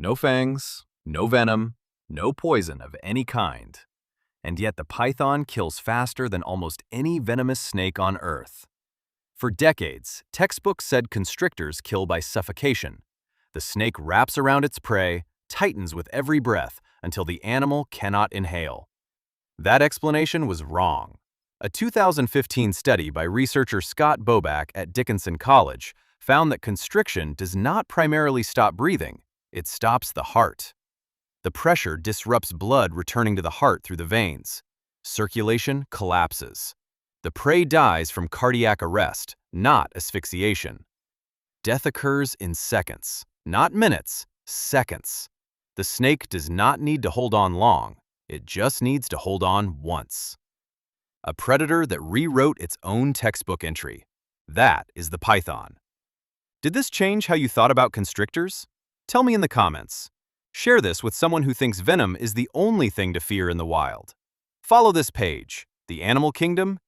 No fangs, no venom, no poison of any kind. And yet the python kills faster than almost any venomous snake on Earth. For decades, textbooks said constrictors kill by suffocation. The snake wraps around its prey, tightens with every breath until the animal cannot inhale. That explanation was wrong. A 2015 study by researcher Scott Boback at Dickinson College found that constriction does not primarily stop breathing, it stops the heart. The pressure disrupts blood returning to the heart through the veins. Circulation collapses. The prey dies from cardiac arrest, not asphyxiation. Death occurs in seconds, not minutes, seconds. The snake does not need to hold on long, it just needs to hold on once. A predator that rewrote its own textbook entry. That is the python. Did this change how you thought about constrictors? Tell me in the comments. Share this with someone who thinks venom is the only thing to fear in the wild. Follow this page, The Animal Kingdom